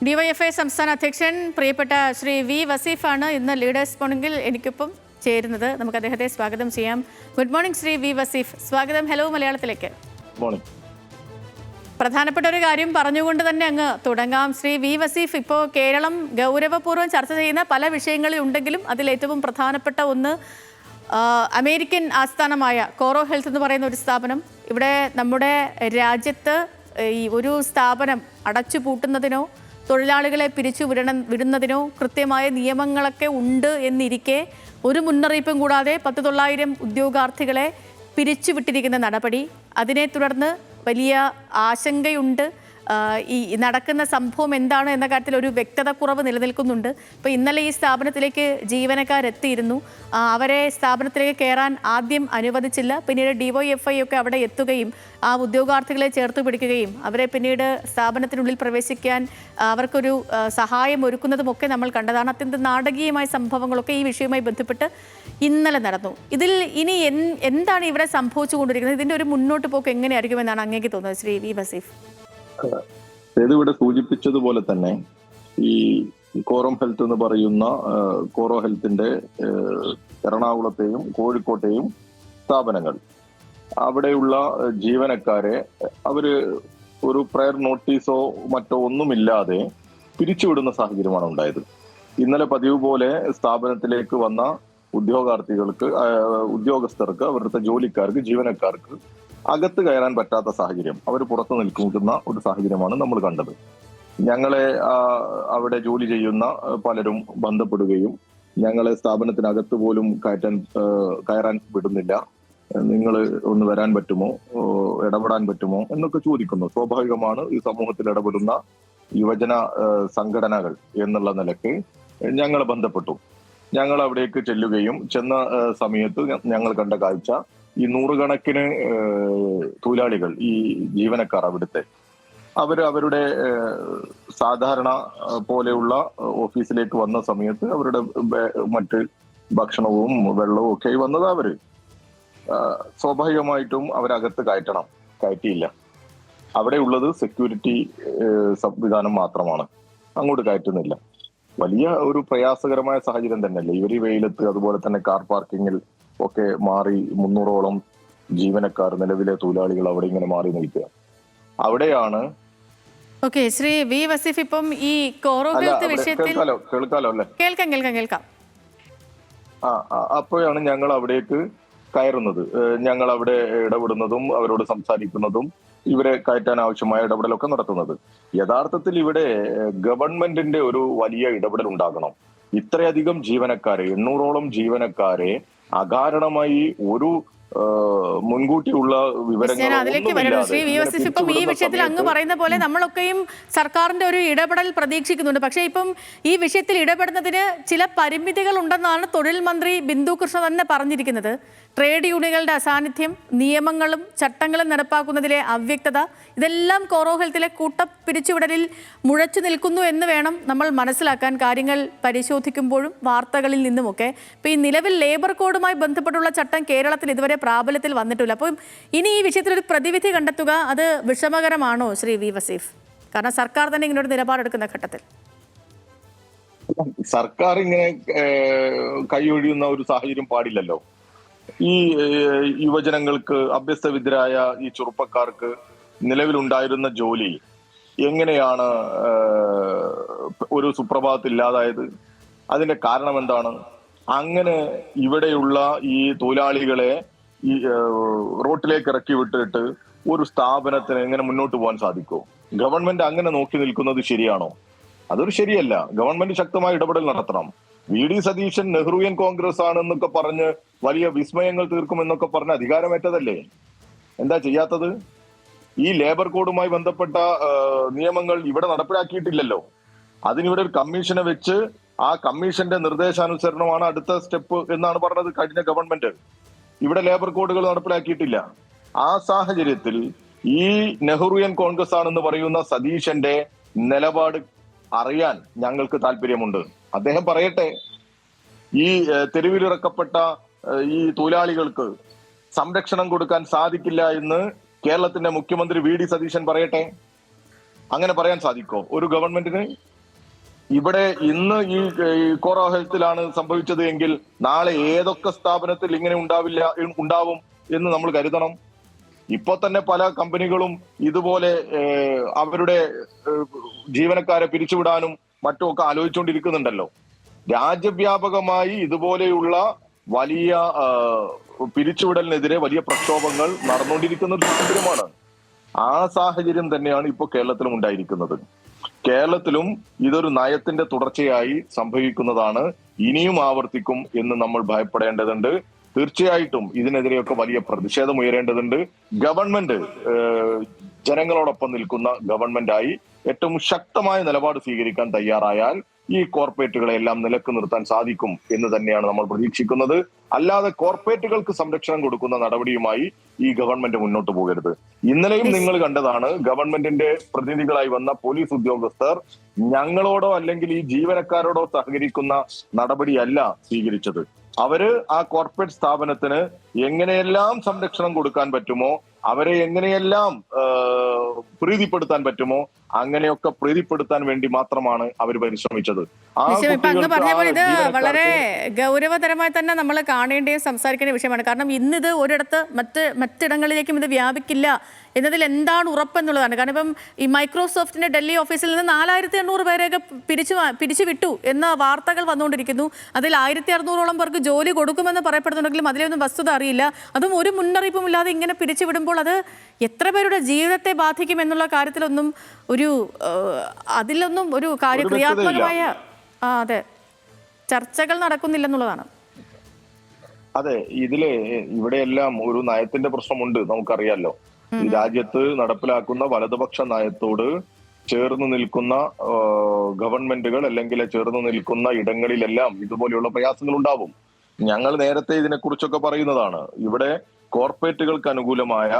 DYFI സംസ്ഥാന അധ്യക്ഷൻ പ്രിയപ്പെട്ട ശ്രീ വി വസീഫാണ് ഇന്ന് ലീഡേഴ്സ് മോർണിംഗിൽ എനിക്കൊപ്പം ചേരുന്നത്. നമുക്ക് അദ്ദേഹത്തെ സ്വാഗതം ചെയ്യാം. Good morning Shri V Vaseef, സ്വാഗതം. ഹലോ മലയാളത്തിലേക്ക്. പ്രധാനപ്പെട്ട ഒരു കാര്യം പറഞ്ഞുകൊണ്ട് തന്നെ അങ്ങ് തുടങ്ങാം. ശ്രീ വി വസീഫ്, ഇപ്പോൾ കേരളം ഗൗരവപൂർവ്വം ചർച്ച ചെയ്യുന്ന പല വിഷയങ്ങളിൽ ഉണ്ടെങ്കിലും അതിലേറ്റവും പ്രധാനപ്പെട്ട ഒന്ന് അമേരിക്കൻ ആസ്ഥാനമായ കോറോ ഹെൽത്ത് എന്ന് പറയുന്ന ഒരു സ്ഥാപനം. ഇവിടെ നമ്മുടെ രാജ്യത്ത് ഈ ഒരു സ്ഥാപനം അടച്ചു പൂട്ടുന്നതിനോ തൊഴിലാളികളെ പിരിച്ചു വിടുന്നതിനോ കൃത്യമായ നിയമങ്ങളൊക്കെ ഉണ്ട് എന്നിരിക്കെ ഒരു മുന്നറിയിപ്പും കൂടാതെ 10,900 ഉദ്യോഗാർത്ഥികളെ പിരിച്ചുവിട്ടിരിക്കുന്ന നടപടി, അതിനെ തുടർന്ന് വലിയ ആശങ്കയുണ്ട്. ഈ നടക്കുന്ന സംഭവം എന്താണ് എന്ന കാര്യത്തിൽ ഒരു വ്യക്തത കുറവ് നിലനിൽക്കുന്നുണ്ട്. ഇപ്പോൾ ഇന്നലെ ഈ സ്ഥാപനത്തിലേക്ക് ജീവനക്കാരെത്തിയിരുന്നു. അവരെ സ്ഥാപനത്തിലേക്ക് കയറാൻ ആദ്യം അനുവദിച്ചില്ല. പിന്നീട് ഡിവൈഎഫ്ഐ ഒക്കെ അവിടെ എത്തുകയും ആ ഉദ്യോഗാർത്ഥികളെ ചേർത്ത് പിടിക്കുകയും അവരെ പിന്നീട് സ്ഥാപനത്തിനുള്ളിൽ പ്രവേശിക്കാൻ അവർക്കൊരു സഹായം ഒരുക്കുന്നതുമൊക്കെ നമ്മൾ കണ്ടതാണ്. അത്യന്തം നാടകീയമായ സംഭവങ്ങളൊക്കെ ഈ വിഷയവുമായി ബന്ധപ്പെട്ട് ഇന്നലെ നടന്നു. ഇതിൽ ഇനി എന്താണ് ഇവിടെ സംഭവിച്ചുകൊണ്ടിരിക്കുന്നത്? ഇതിൻ്റെ ഒരു മുന്നോട്ട് പോക്ക് എങ്ങനെയായിരിക്കുമെന്നാണ് അങ്ങേക്ക് തോന്നുന്നത് ശ്രീ വി വസീഫ്? ഇവിടെ സൂചിപ്പിച്ചതുപോലെ തന്നെ ഈ കോറോ ഹെൽത്ത് എന്ന് പറയുന്ന കോറോ ഹെൽത്തിന്റെ എറണാകുളത്തെയും കോഴിക്കോട്ടെയും സ്ഥാപനങ്ങൾ, അവിടെയുള്ള ജീവനക്കാരെ അവര് ഒരു പ്രയർ നോട്ടീസോ മറ്റോ ഒന്നുമില്ലാതെ പിരിച്ചുവിടുന്ന സാഹചര്യമാണ് ഉണ്ടായത്. ഇന്നലെ പതിവ് പോലെ സ്ഥാപനത്തിലേക്ക് വന്ന ഉദ്യോഗസ്ഥർക്ക് അവരുടെ ജോലിക്കാർക്ക് ജീവനക്കാർക്ക് അകത്ത് കയറാൻ പറ്റാത്ത സാഹചര്യം, അവർ പുറത്തു നിൽക്കുന്ന ഒരു സാഹചര്യമാണ് നമ്മൾ കണ്ടത്. ഞങ്ങളെ അവിടെ ജോലി ചെയ്യുന്ന പലരും ബന്ധപ്പെടുകയും ഞങ്ങളെ സ്ഥാപനത്തിനകത്ത് പോലും കയറാൻ വിടുന്നില്ല, നിങ്ങൾ ഒന്ന് വരാൻ പറ്റുമോ, ഇടപെടാൻ പറ്റുമോ എന്നൊക്കെ ചോദിക്കുന്നു. സ്വാഭാവികമാണ്, ഈ സമൂഹത്തിൽ ഇടപെടുന്ന യുവജന സംഘടനകൾ എന്നുള്ള നിലയ്ക്ക് ഞങ്ങളെ ബന്ധപ്പെട്ടു. ഞങ്ങൾ അവിടേക്ക് ചെല്ലുകയും ചെന്ന സമയത്ത് ഞങ്ങൾ കണ്ട കാഴ്ച, ഈ നൂറുകണക്കിന് തൊഴിലാളികൾ, ഈ ജീവനക്കാർ അവിടുത്തെ അവരുടെ സാധാരണ പോലെയുള്ള ഓഫീസിലേക്ക് വന്ന സമയത്ത് അവരുടെ മറ്റ് ഭക്ഷണവും വെള്ളവും ഒക്കെ വന്നത് അവര് സ്വാഭാവികമായിട്ടും അവരകത്ത് കയറ്റിയില്ല. അവിടെ ഉള്ളത് സെക്യൂരിറ്റി സംവിധാനം മാത്രമാണ്, അങ്ങോട്ട് കയറ്റുന്നില്ല. വലിയ ഒരു പ്രയാസകരമായ സാഹചര്യം തന്നെയല്ലേ. ഇവര് വെയിലത്ത്, അതുപോലെ തന്നെ കാർ പാർക്കിങ്ങിൽ ഒക്കെ മാറി 300ഓളം ജീവനക്കാർ, നിലവിലെ തൊഴിലാളികൾ അവിടെ ഇങ്ങനെ മാറി നിൽക്കുക. അവിടെയാണ് ശ്രീ വി വസീഫ്, ഇപ്പം ഈ കോറോ ഹെൽത്ത് വിഷയത്തിൽ കേൾക്കാലോ അല്ലേ? കേൾക്കാം. അപ്പോഴാണ് ഞങ്ങൾ അവിടേക്ക് കയറുന്നത്, ഞങ്ങൾ അവിടെ ഇടപെടുന്നതും അവരോട് സംസാരിക്കുന്നതും ഇവരെ കയറ്റാൻ ആവശ്യമായ ഇടപെടലൊക്കെ നടത്തുന്നത്. യഥാർത്ഥത്തിൽ ഇവിടെ ഗവൺമെന്റിന്റെ ഒരു വലിയ ഇടപെടൽ ഉണ്ടാകണം. ഇത്രയധികം ജീവനക്കാരെ, 800ഓളം ജീവനക്കാരെ അകാരണമായി ഒരു മുൻകൂട്ടിയുള്ള വിവരങ്ങൾ അതിലേക്ക് വരണം. ശ്രീ വി വസീഫ്, ഇപ്പം ഈ വിഷയത്തിൽ അങ്ങ് പറയുന്ന പോലെ നമ്മളൊക്കെയും സർക്കാരിന്റെ ഒരു ഇടപെടൽ പ്രതീക്ഷിക്കുന്നുണ്ട്. പക്ഷേ ഇപ്പം ഈ വിഷയത്തിൽ ഇടപെടുന്നതിന് ചില പരിമിതികൾ ഉണ്ടെന്നാണ് തൊഴിൽ മന്ത്രി ബിന്ദു കൃഷ്ണ തന്നെ പറഞ്ഞിരിക്കുന്നത്. ട്രേഡ് യൂണിയനുകളുടെ അസാന്നിധ്യം, നിയമങ്ങളും ചട്ടങ്ങളും നടപ്പാക്കുന്നതിലെ അവ്യക്തത, ഇതെല്ലാം കോറോ ഹെൽത്തിലെ പിരിച്ചുവിടലിൽ മുഴച്ചു നിൽക്കുന്നു എന്ന് വേണം നമ്മൾ മനസ്സിലാക്കാൻ, കാര്യങ്ങൾ പരിശോധിക്കുമ്പോഴും വാർത്തകളിൽ നിന്നുമൊക്കെ. ഇപ്പം ഈ നിലവിൽ ലേബർ കോഡുമായി ബന്ധപ്പെട്ടുള്ള ചട്ടം കേരളത്തിൽ ഇതുവരെ പ്രാബല്യത്തിൽ വന്നിട്ടില്ല. അപ്പം ഇനി ഈ വിഷയത്തിൽ ഒരു പ്രതിവിധി കണ്ടെത്തുക അത് വിഷമകരമാണോ ശ്രീ വി വസീഫ്? കാരണം സർക്കാർ തന്നെ ഇങ്ങനെ ഒരു നിലപാടെടുക്കുന്ന ഘട്ടത്തിൽ സർക്കാർ ഇങ്ങനെ കൈയൊഴിയുന്ന ഒരു സാഹചര്യം പാടില്ലല്ലോ. ഈ യുവജനങ്ങൾക്ക്, അഭ്യസ്തവിദ്യരായ ഈ ചെറുപ്പക്കാർക്ക് നിലവിലുണ്ടായിരുന്ന ജോലി എങ്ങനെയാണ് ഒരു സുപ്രഭാതത്തിൽ ഇല്ലാതായത്? അതിന്റെ കാരണം എന്താണ്? അങ്ങനെ ഇവിടെയുള്ള ഈ തൊഴിലാളികളെ ഈ റോട്ടിലേക്ക് ഇറക്കി വിട്ടിട്ട് ഒരു സ്ഥാപനത്തിന് എങ്ങനെ മുന്നോട്ട് പോകാൻ സാധിക്കുമോ? ഗവൺമെന്റ് അങ്ങനെ നോക്കി നിൽക്കുന്നത് ശരിയാണോ? അതൊരു ശരിയല്ല. ഗവൺമെന്റ് ശക്തമായ ഇടപെടൽ നടത്തണം. വി ഡി സതീശൻ നെഹ്റുവിയൻ കോൺഗ്രസ് ആണെന്നൊക്കെ പറഞ്ഞ് വലിയ വിസ്മയങ്ങൾ തീർക്കുമെന്നൊക്കെ പറഞ്ഞ് അധികാരമേറ്റതല്ലേ? എന്താ ചെയ്യാത്തത്? ഈ ലേബർ കോഡുമായി ബന്ധപ്പെട്ട നിയമങ്ങൾ ഇവിടെ നടപ്പിലാക്കിയിട്ടില്ലല്ലോ. അതിനിവിടെ ഒരു കമ്മീഷനെ വെച്ച് ആ കമ്മീഷന്റെ നിർദ്ദേശാനുസരണമാണ് അടുത്ത സ്റ്റെപ്പ് എന്നാണ് പറഞ്ഞത് കഴിഞ്ഞ ഗവൺമെന്റ്. ഇവിടെ ലേബർ കോഡുകൾ നടപ്പിലാക്കിയിട്ടില്ല. ആ സാഹചര്യത്തിൽ ഈ നെഹ്റുവിയൻ കോൺഗ്രസ് ആണെന്ന് പറയുന്ന സതീശന്റെ നിലപാട് അറിയാൻ ഞങ്ങൾക്ക് താല്പര്യമുണ്ട്. അദ്ദേഹം പറയട്ടെ, ഈ തെരുവിലിറക്കപ്പെട്ട ഈ തൊഴിലാളികൾക്ക് സംരക്ഷണം കൊടുക്കാൻ സാധിക്കില്ല എന്ന് കേരളത്തിന്റെ മുഖ്യമന്ത്രി വി ഡി സതീശൻ പറയട്ടെ. അങ്ങനെ പറയാൻ സാധിക്കോ ഒരു ഗവൺമെന്റിന്? ഇവിടെ ഇന്ന് ഈ കോറ ഹെൽത്തിലാണ് സംഭവിച്ചത് എങ്കിൽ നാളെ ഏതൊക്കെ സ്ഥാപനത്തിൽ ഇങ്ങനെ ഉണ്ടാവും എന്ന് നമ്മൾ കരുതണം. ഇപ്പൊ തന്നെ പല കമ്പനികളും ഇതുപോലെ അവരുടെ ജീവനക്കാരെ പിരിച്ചുവിടാനും മറ്റുമൊക്കെ ആലോചിച്ചുകൊണ്ടിരിക്കുന്നുണ്ടല്ലോ. രാജ്യവ്യാപകമായി ഇതുപോലെയുള്ള വലിയ പിരിച്ചുവിടലിനെതിരെ വലിയ പ്രക്ഷോഭങ്ങൾ നടന്നുകൊണ്ടിരിക്കുന്ന ഒരു സാഹചര്യമാണ്. ആ സാഹചര്യം തന്നെയാണ് ഇപ്പോൾ കേരളത്തിലും ഉണ്ടായിരിക്കുന്നത്. കേരളത്തിലും ഇതൊരു നയത്തിന്റെ തുടർച്ചയായി സംഭവിക്കുന്നതാണ്. ഇനിയും ആവർത്തിക്കും എന്ന് നമ്മൾ ഭയപ്പെടേണ്ടതുണ്ട്. തീർച്ചയായിട്ടും ഇതിനെതിരെയൊക്കെ വലിയ പ്രതിഷേധം ഉയരേണ്ടതുണ്ട്. ഗവൺമെന്റ് ജനങ്ങളോടൊപ്പം നിൽക്കുന്ന ഗവൺമെന്റായി ഏറ്റവും ശക്തമായ നിലപാട് സ്വീകരിക്കാൻ തയ്യാറായാൽ ഈ കോർപ്പറേറ്റുകളെല്ലാം നിലക്ക് നിർത്താൻ സാധിക്കും എന്ന് തന്നെയാണ് നമ്മൾ പ്രതീക്ഷിക്കുന്നത്. അല്ലാതെ കോർപ്പറേറ്റുകൾക്ക് സംരക്ഷണം കൊടുക്കുന്ന നടപടിയുമായി ഈ ഗവൺമെന്റ് മുന്നോട്ട് പോകരുത്. ഇന്നലെയും നിങ്ങൾ കണ്ടതാണ്, ഗവൺമെന്റിന്റെ പ്രതിനിധികളായി വന്ന പോലീസ് ഉദ്യോഗസ്ഥർ ഞങ്ങളോടോ അല്ലെങ്കിൽ ഈ ജീവനക്കാരോടോ സഹകരിക്കുന്ന നടപടിയല്ല സ്വീകരിച്ചത്. അവര് ആ കോർപ്പറേറ്റ് സ്ഥാപനത്തിന് എങ്ങനെയെല്ലാം സംരക്ഷണം കൊടുക്കാൻ പറ്റുമോ, അവരെ എങ്ങനെയെല്ലാം പ്രീതിപ്പെടുത്താൻ പറ്റുമോ അങ്ങനെയൊക്കെ പ്രീതിപ്പെടുത്താൻ വേണ്ടി മാത്രമാണ് അവർ പരിശ്രമിച്ചത്. ഇപ്പൊ അങ്ങ് പറഞ്ഞ പോലെ ഇത് വളരെ ഗൗരവതരമായി തന്നെ നമ്മൾ കാണേണ്ടയും സംസാരിക്കേണ്ട വിഷയമാണ്. കാരണം ഇന്നിത് ഒരിടത്ത് മറ്റിടങ്ങളിലേക്കും ഇത് വ്യാപിക്കില്ല എന്നതിൽ എന്താണ് ഉറപ്പെന്നുള്ളതാണ്. കാരണം ഇപ്പം ഈ മൈക്രോസോഫ്റ്റിന്റെ ഡൽഹി ഓഫീസിൽ നിന്ന് 4800 പേരെയൊക്കെ പിരിച്ചു വിട്ടു എന്ന വാർത്തകൾ വന്നുകൊണ്ടിരിക്കുന്നു. അതിൽ 1600ഓളം പേർക്ക് ജോലി കൊടുക്കുമെന്ന് പറയപ്പെടുന്നുണ്ടെങ്കിലും അതിലൊന്നും വസ്തുത അറിയില്ല. അതും ഒരു മുന്നറിയിപ്പും ഇല്ലാതെ ഇങ്ങനെ പിരിച്ചുവിടുമ്പോൾ അത് എത്ര പേരുടെ ജീവിതത്തെ ബാധിക്കും എന്നുള്ള കാര്യത്തിലൊന്നും അതിലൊന്നും ഒരു ക്രിയാത്മകമായ അതെ ചർച്ചകൾ നടക്കുന്നില്ലെന്നുള്ളതാണ്. അതെ, ഇവിടെയെല്ലാം ഒരു നയത്തിന്റെ പ്രശ്നമുണ്ട്, നമുക്കറിയാലോ. ഈ രാജ്യത്ത് നടപ്പിലാക്കുന്ന വലതുപക്ഷ നയത്തോട് ചേർന്ന് നിൽക്കുന്ന ഗവൺമെന്റുകൾ അല്ലെങ്കിൽ ചേർന്ന് നിൽക്കുന്ന ഇടങ്ങളിലെല്ലാം ഇതുപോലെയുള്ള പ്രയാസങ്ങൾ ഉണ്ടാവും. ഞങ്ങൾ നേരത്തെ ഇതിനെക്കുറിച്ചൊക്കെ പറയുന്നതാണ്. ഇവിടെ കോർപ്പറേറ്റുകൾക്ക് അനുകൂലമായ,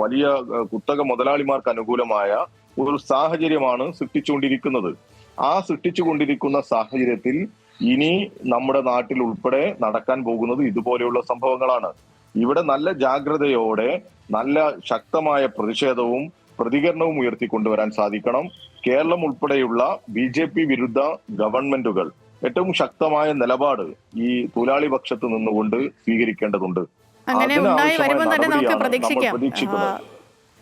വലിയ കുത്തക മുതലാളിമാർക്ക് അനുകൂലമായ ഒരു സാഹചര്യമാണ് സൃഷ്ടിച്ചുകൊണ്ടിരിക്കുന്നത്. ആ സൃഷ്ടിച്ചുകൊണ്ടിരിക്കുന്ന സാഹചര്യത്തിൽ ഇനി നമ്മുടെ നാട്ടിൽ ഉൾപ്പെടെ നടക്കാൻ പോകുന്നത് ഇതുപോലെയുള്ള സംഭവങ്ങളാണ്. ഇവിടെ നല്ല ജാഗ്രതയോടെ നല്ല ശക്തമായ പ്രതിഷേധവും പ്രതികരണവും ഉയർത്തിക്കൊണ്ടുവരാൻ സാധിക്കണം. കേരളം ഉൾപ്പെടെയുള്ള BJP വിരുദ്ധ ഗവൺമെന്റുകൾ ഏറ്റവും ശക്തമായ നിലപാട് ഈ തൊഴിലാളി പക്ഷത്ത് നിന്നുകൊണ്ട് സ്വീകരിക്കേണ്ടതുണ്ട്. അങ്ങനെ ഉണ്ടായി വരുമ്പോൾ തന്നെ നമുക്ക് പ്രതീക്ഷിക്കാം.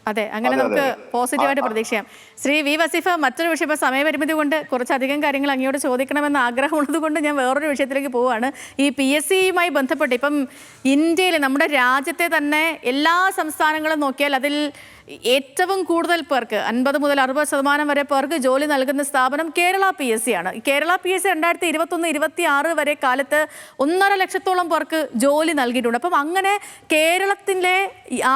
അതെ, അങ്ങനെ നമുക്ക് പോസിറ്റീവായിട്ട് പ്രതീക്ഷിക്കാം. ശ്രീ വി വസീഫ്, മറ്റൊരു വിഷയം, ഇപ്പോൾ സമയപരിമിതി കൊണ്ട് കുറച്ചധികം കാര്യങ്ങൾ അങ്ങോട്ട് ചോദിക്കണമെന്ന് ആഗ്രഹമുള്ളത് കൊണ്ട് ഞാൻ വേറൊരു വിഷയത്തിലേക്ക് പോവുകയാണ്. ഈ PSCയുമായി ബന്ധപ്പെട്ട് ഇപ്പം ഇന്ത്യയിൽ നമ്മുടെ രാജ്യത്തെ തന്നെ എല്ലാ സംസ്ഥാനങ്ങളും നോക്കിയാൽ അതിൽ ഏറ്റവും കൂടുതൽ പേർക്ക് 50 മുതൽ 60% വരെ പേർക്ക് ജോലി നൽകുന്ന സ്ഥാപനം കേരള PSC ആണ്. കേരള PSC 2021-26 വരെ കാലത്ത് 1.5 ലക്ഷത്തോളം പേർക്ക് ജോലി നൽകിയിട്ടുണ്ട്. അപ്പം അങ്ങനെ കേരളത്തിലെ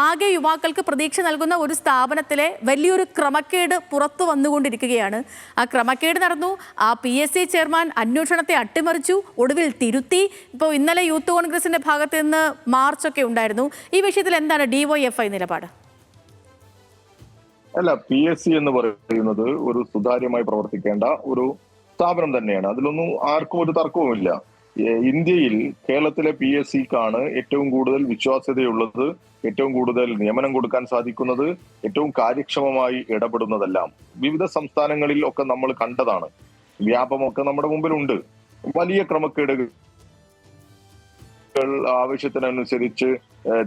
ആകെ യുവാക്കൾക്ക് പ്രതീക്ഷ നൽകുന്ന ഒരു സ്ഥാപനത്തിലെ വലിയൊരു ക്രമക്കേട് പുറത്തു വന്നുകൊണ്ടിരിക്കുകയാണ്. ആ ക്രമക്കേട് നടന്നു. ആ PSC ചെയർമാൻ അന്വേഷണത്തെ അട്ടിമറിച്ചു, ഒടുവിൽ തിരുത്തി. ഇപ്പോൾ ഇന്നലെ യൂത്ത് കോൺഗ്രസിന്റെ ഭാഗത്ത് നിന്ന് മാർച്ചൊക്കെ ഉണ്ടായിരുന്നു. ഈ വിഷയത്തിൽ എന്താണ് DYFI നിലപാട്? അല്ല, PSC എന്ന് പറയുന്നത് ഒരു സുതാര്യമായി പ്രവർത്തിക്കേണ്ട ഒരു സ്ഥാപനം തന്നെയാണ്. അതിലൊന്നും ആർക്കും ഒരു തർക്കവുമില്ല. ഇന്ത്യയിൽ കേരളത്തിലെ PSCക്കാണ് ഏറ്റവും കൂടുതൽ വിശ്വാസ്യതയുള്ളത്, ഏറ്റവും കൂടുതൽ നിയമനം കൊടുക്കാൻ സാധിക്കുന്നത്, ഏറ്റവും കാര്യക്ഷമമായി ഇടപെടുന്നതെല്ലാം. വിവിധ സംസ്ഥാനങ്ങളിൽ ഒക്കെ നമ്മൾ കണ്ടതാണ്. വ്യാപമൊക്കെ നമ്മുടെ മുമ്പിലുണ്ട്. വലിയ ക്രമക്കേടുകൾ, ആവശ്യത്തിനനുസരിച്ച്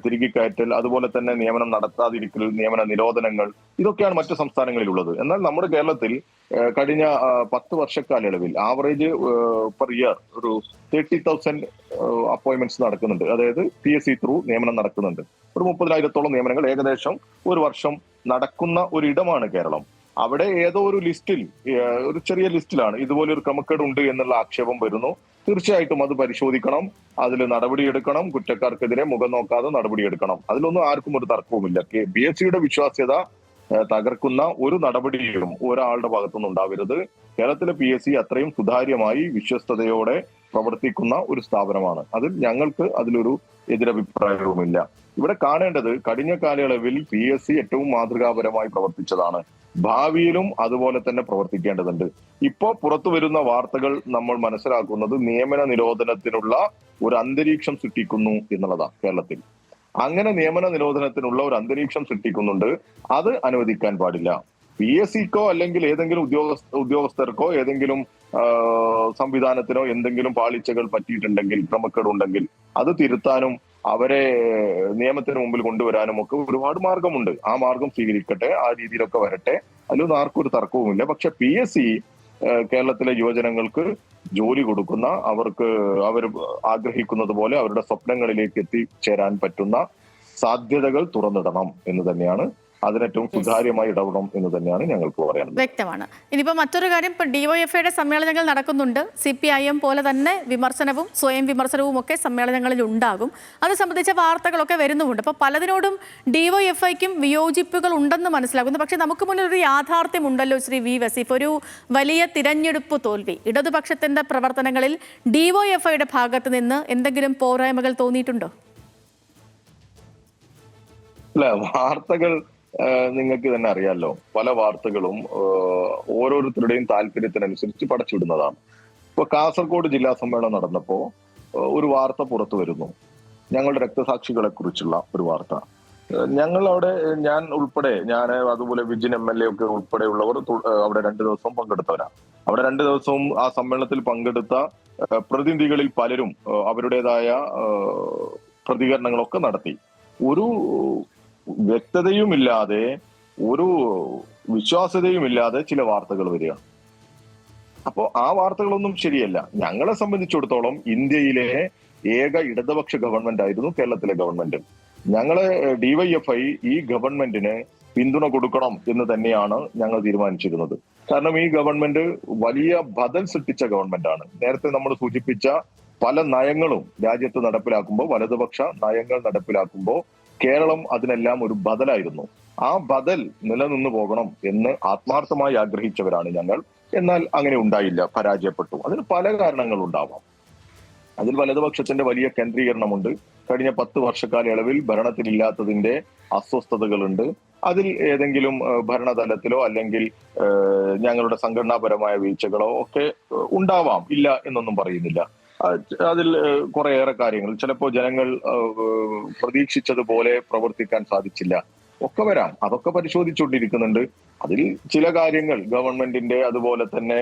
തിരികെ കയറ്റൽ, അതുപോലെ തന്നെ നിയമനം നടത്താതിരിക്കൽ, നിയമന നിരോധനങ്ങൾ, ഇതൊക്കെയാണ് മറ്റു സംസ്ഥാനങ്ങളിലുള്ളത്. എന്നാൽ നമ്മുടെ കേരളത്തിൽ കഴിഞ്ഞ 10 വർഷക്കാലയളവിൽ ആവറേജ് പെർ ഇയർ ഒരു 30,000 അപ്പോയിന്റ്മെന്റ്സ് നടക്കുന്നുണ്ട്. അതായത് PSC ത്രൂ നിയമനം നടക്കുന്നുണ്ട്. ഒരു 30,000-ഓളം നിയമനങ്ങൾ ഏകദേശം ഒരു വർഷം നടക്കുന്ന ഒരു ഇടമാണ് കേരളം. അവിടെ ഏതോ ഒരു ലിസ്റ്റിൽ, ഒരു ചെറിയ ലിസ്റ്റിലാണ് ഇതുപോലെ ഒരു ക്രമക്കേട് ഉണ്ട് എന്നുള്ള ആക്ഷേപം വരുന്നു. തീർച്ചയായിട്ടും അത് പരിശോധിക്കണം, അതിൽ നടപടിയെടുക്കണം, കുറ്റക്കാർക്കെതിരെ മുഖം നോക്കാതെ നടപടിയെടുക്കണം. അതിലൊന്നും ആർക്കും ഒരു തർക്കവുമില്ല. PSCയുടെ വിശ്വാസ്യത തകർക്കുന്ന ഒരു നടപടിയും ഒരാളുടെ ഭാഗത്തുനിന്ന് ഉണ്ടാവരുത്. കേരളത്തിലെ PSC അത്രയും സുതാര്യമായി വിശ്വസ്തയോടെ പ്രവർത്തിക്കുന്ന ഒരു സ്ഥാപനമാണ്. ഞങ്ങൾക്ക് അതിലൊരു എതിരഭിപ്രായവുമില്ല. ഇവിടെ കാണേണ്ടത്, കഴിഞ്ഞ കാലയളവിൽ PSC ഏറ്റവും മാതൃകാപരമായി പ്രവർത്തിച്ചതാണ്. ഭാവിയിലും അതുപോലെ തന്നെ പ്രവർത്തിക്കേണ്ടതുണ്ട്. ഇപ്പോ പുറത്തു വരുന്ന വാർത്തകൾ നമ്മൾ മനസ്സിലാക്കുന്നത് നിയമന നിരോധനത്തിനുള്ള ഒരു അന്തരീക്ഷം സൃഷ്ടിക്കുന്നു എന്നുള്ളതാണ്. കേരളത്തിൽ അങ്ങനെ നിയമന നിരോധനത്തിനുള്ള ഒരു അന്തരീക്ഷം സൃഷ്ടിക്കുന്നുണ്ട്. അത് അനുവദിക്കാൻ പാടില്ല. PSCക്കോ അല്ലെങ്കിൽ ഏതെങ്കിലും ഉദ്യോഗസ്ഥർക്കോ ഏതെങ്കിലും സംവിധാനത്തിനോ എന്തെങ്കിലും പാളിച്ചകൾ പറ്റിയിട്ടുണ്ടെങ്കിൽ, ക്രമക്കേടുണ്ടെങ്കിൽ അത് തിരുത്താനും അവരെ നിയമത്തിന് മുമ്പിൽ കൊണ്ടുവരാനും ഒക്കെ ഒരുപാട് മാർഗമുണ്ട്. ആ മാർഗം സ്വീകരിക്കട്ടെ, ആ രീതിയിലൊക്കെ വരട്ടെ, അതിലൊന്നും ആർക്കും ഒരു തർക്കവുമില്ല. പക്ഷെ PSC കേരളത്തിലെ യുവജനങ്ങൾക്ക് ജോലി കൊടുക്കുന്ന, അവർ ആഗ്രഹിക്കുന്നത് പോലെ അവരുടെ സ്വപ്നങ്ങളിലേക്ക് എത്തിച്ചേരാൻ പറ്റുന്ന സാധ്യതകൾ തുറന്നിടണം എന്ന് തന്നെയാണ്, അതിനേറ്റവും സുതാര്യമായി ഇടപെടണം എന്ന് തന്നെയാണ് ഞങ്ങൾക്ക് പറയാനുള്ളത്. വ്യക്തമാണ്. ഇനിയിപ്പോൾ മറ്റൊരു കാര്യം, ഇപ്പോൾ DYFIയുടെ സമ്മേളനങ്ങൾ നടക്കുന്നുണ്ട്. CPIM പോലെ തന്നെ വിമർശനവും സ്വയം വിമർശനവും ഒക്കെ സമ്മേളനങ്ങളിൽ ഉണ്ടാകും. അത് സംബന്ധിച്ച വാർത്തകളൊക്കെ വരുന്നുമുണ്ട്. അപ്പോൾ പലതിനോടും DYFIക്കും വിയോജിപ്പുകൾ ഉണ്ടെന്ന് മനസ്സിലാക്കുന്നു. പക്ഷേ നമുക്ക് മുന്നിൽ ഒരു യാഥാർത്ഥ്യമുണ്ടല്ലോ ശ്രീ വി വസീഫ്, ഒരു വലിയ തിരഞ്ഞെടുപ്പ് തോൽവി. ഇടതുപക്ഷത്തിന്റെ പ്രവർത്തനങ്ങളിൽ DYFIയുടെ ഭാഗത്ത് നിന്ന് എന്തെങ്കിലും പോരായ്മകൾ തോന്നിയിട്ടുണ്ടോ? അല്ല, വാർത്തകൾ നിങ്ങൾക്ക് തന്നെ അറിയാലോ, പല വാർത്തകളും ഓരോരുത്തരുടെയും താല്പര്യത്തിനനുസരിച്ച് പടച്ചുവിടുന്നതാണ്. ഇപ്പൊ കാസർഗോഡ് ജില്ലാ സമ്മേളനം നടന്നപ്പോ ഒരു വാർത്ത പുറത്തു വരുന്നു, ഞങ്ങളുടെ രക്തസാക്ഷികളെ കുറിച്ചുള്ള ഒരു വാർത്ത. ഞങ്ങൾ അവിടെ, ഞാൻ അതുപോലെ വിജിൻ MLA ഒക്കെ ഉൾപ്പെടെയുള്ളവർ അവിടെ 2 ദിവസം പങ്കെടുത്തവരാണ്. അവിടെ 2 ദിവസവും ആ സമ്മേളനത്തിൽ പങ്കെടുത്ത പ്രതിനിധികളിൽ പലരും അവരുടേതായ പ്രതികരണങ്ങളൊക്കെ നടത്തി. ഒരു വ്യക്തതയുമില്ലാതെ, ഒരു വിശ്വാസ്യതയുമില്ലാതെ ചില വാർത്തകൾ വരികയാണ്. അപ്പോ ആ വാർത്തകളൊന്നും ശരിയല്ല. ഞങ്ങളെ സംബന്ധിച്ചിടത്തോളം ഇന്ത്യയിലെ ഏക ഇടതുപക്ഷ ഗവൺമെന്റ് ആയിരുന്നു കേരളത്തിലെ ഗവൺമെന്റ്. ഞങ്ങളെ DYFI ഈ ഗവൺമെന്റിന് പിന്തുണ കൊടുക്കണം എന്ന് തന്നെയാണ് ഞങ്ങൾ തീരുമാനിച്ചിരുന്നത്. കാരണം ഈ ഗവൺമെന്റ് വലിയ ബദൽ സൃഷ്ടിച്ച ഗവൺമെന്റാണ്. നേരത്തെ നമ്മൾ സൂചിപ്പിച്ച പല നയങ്ങളും രാജ്യത്ത് നടപ്പിലാക്കുമ്പോൾ, വലതുപക്ഷ നയങ്ങൾ നടപ്പിലാക്കുമ്പോൾ കേരളം അതിനെല്ലാം ഒരു ബദലായിരുന്നു. ആ ബദൽ നിലനിന്നു പോകണം എന്ന് ആത്മാർത്ഥമായി ആഗ്രഹിച്ചവരാണ് ഞങ്ങൾ. എന്നാൽ അങ്ങനെ ഉണ്ടായില്ല, പരാജയപ്പെട്ടു. അതിന് പല കാരണങ്ങളുണ്ടാവാം. അതിൽ വലതുപക്ഷത്തിന്റെ വലിയ കേന്ദ്രീകരണമുണ്ട്. കഴിഞ്ഞ 10 വർഷക്കാലയളവിൽ ഭരണത്തിലില്ലാത്തതിന്റെ അസ്വസ്ഥതകളുണ്ട്. അതിൽ ഏതെങ്കിലും ഭരണതലത്തിലോ അല്ലെങ്കിൽ ഞങ്ങളുടെ സംഘടനാപരമായ വീഴ്ചകളോ ഒക്കെ ഉണ്ടാവാം, ഇല്ല എന്നൊന്നും പറയുന്നില്ല. അതിൽ കുറേയേറെ കാര്യങ്ങൾ ചിലപ്പോൾ ജനങ്ങൾ പ്രതീക്ഷിച്ചതുപോലെ പ്രവർത്തിക്കാൻ സാധിച്ചില്ല, ഒക്കെ വരാം. അതൊക്കെ പരിശോധിച്ചുകൊണ്ടിരിക്കുന്നുണ്ട്. അതിൽ ചില കാര്യങ്ങൾ ഗവൺമെന്റിന്റെ അതുപോലെ തന്നെ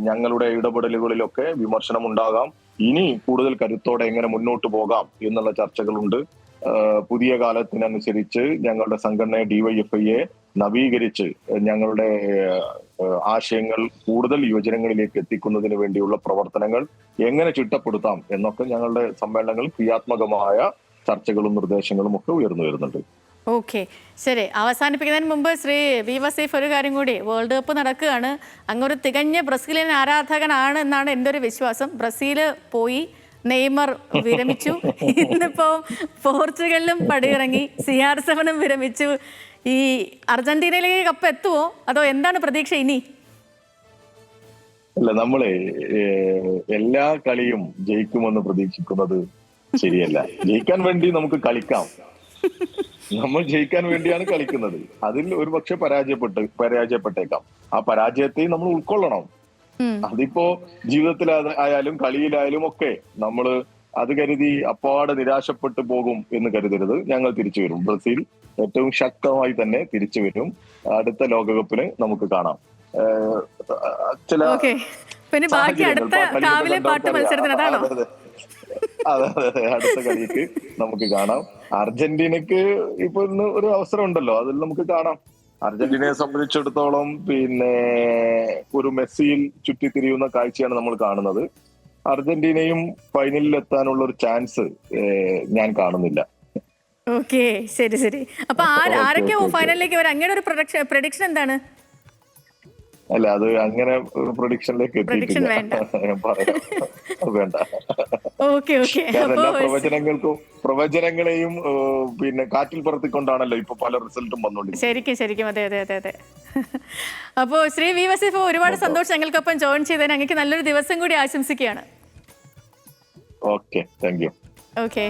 ഞങ്ങളുടെ ഇടപെടലുകളിലൊക്കെ വിമർശനം ഉണ്ടാകാം. ഇനി കൂടുതൽ കരുത്തോടെ എങ്ങനെ മുന്നോട്ട് പോകാം എന്നുള്ള ചർച്ചകളുണ്ട്. പുതിയ കാലത്തിനനുസരിച്ച് ഞങ്ങളുടെ സംഘടനയെ DYFIയെ നവീകരിച്ച് ഞങ്ങളുടെ ആശയങ്ങൾ കൂടുതൽ യുവജനങ്ങളിലേക്ക് എത്തിക്കുന്നതിന് വേണ്ടിയുള്ള പ്രവർത്തനങ്ങൾ എങ്ങനെ ചിട്ടപ്പെടുത്താം എന്നൊക്കെ ഞങ്ങളുടെ സമ്മേളനങ്ങളിൽ ക്രിയാത്മകമായ ചർച്ചകളും നിർദ്ദേശങ്ങളും ഒക്കെ ഉയർന്നു വരുന്നുണ്ട്. ഓക്കെ, ശരി. അവസാനിപ്പിക്കുന്നതിന് മുമ്പ് ശ്രീ വി വസീഫ്, ഒരു കാര്യം കൂടി. വേൾഡ് കപ്പ് നടക്കുകയാണ്. അങ്ങൊരു തികഞ്ഞ ബ്രസീലിയൻ ആരാധകനാണ് എന്നാണ് എൻ്റെ ഒരു വിശ്വാസം. ബ്രസീൽ പോയി, നെയ്മർ വിരമിച്ചു, ഇന്നിപ്പോ പോർച്ചുഗലിലും പടിയിറങ്ങി, CR7 വിരമിച്ചു. ഈ അർജന്റീനയിലേക്ക് കപ്പ് എത്തുമോ, അതോ എന്താണ് പ്രതീക്ഷ ഇനി? അല്ല, നമ്മളെ എല്ലാ കളിയും ജയിക്കുമെന്ന് പ്രതീക്ഷിക്കുന്നത് ശരിയല്ല. ജയിക്കാൻ വേണ്ടി നമുക്ക് കളിക്കാം, നമ്മൾ ജയിക്കാൻ വേണ്ടിയാണ് കളിക്കുന്നത്. അതിൽ ഒരു പക്ഷെ പരാജയപ്പെട്ടേക്കാം. ആ പരാജയത്തെ നമ്മൾ ഉൾക്കൊള്ളണം. അതിപ്പോ ജീവിതത്തിൽ ആയാലും കളിയിലായാലും ഒക്കെ നമ്മൾ അത് കരുതി അപ്പാടെ നിരാശപ്പെട്ടു പോകും എന്ന് കരുതരുത്. ഞങ്ങൾ തിരിച്ചു വരും. ബ്രസീൽ ഏറ്റവും ശക്തമായി തന്നെ തിരിച്ചു വരും. അടുത്ത ലോകകപ്പിന് നമുക്ക് കാണാം. ചില അതെ, അടുത്ത കളിക്ക് നമുക്ക് കാണാം. അർജന്റീനക്ക് ഇപ്പൊ ഇന്ന് ഒരു അവസരം ഉണ്ടല്ലോ, അതിൽ നമുക്ക് കാണാം. അർജന്റീനയെ സംബന്ധിച്ചിടത്തോളം പിന്നെ ഒരു മെസ്സിയിൽ ചുറ്റിത്തിരിയുന്ന കാഴ്ചയാണ് നമ്മൾ കാണുന്നത്. അർജന്റീനയും ഫൈനലിൽ എത്താനുള്ള ഒരു ചാൻസ് ഞാൻ കാണുന്നില്ല. ഓക്കെ, ശരി ശരി. അപ്പൊ ആരൊക്കെ ഫൈനലിലേക്ക് വരും? അങ്ങനെ ഒരു പ്രഡിക്ഷൻ എന്താണ്? അല്ല, അത് അങ്ങനെ ഒരു പ്രഡിക്ഷനിലേക്ക് എത്തിയിട്ടില്ല. വേണ്ട. പ്രവചനങ്ങളെയും പിന്നെ കാറ്റിൽ പറത്തിക്കൊണ്ടാണല്ലോ ഇപ്പൊ പല റിസൾട്ടും വന്നോണ്ടിരിക്കുന്നത്. ശരിക്കും അതെ അതെ അതെ അതെ. അപ്പോ ശ്രീ വി വസീഫ്, ഒരുപാട് സന്തോഷം ഞങ്ങൾക്കൊപ്പം ജോയിൻ ചെയ്തതിന്. ഞങ്ങൾക്ക് നല്ലൊരു ദിവസം കൂടി ആശംസിക്കുകയാണ്. Okay, thank you. ഓക്കെ.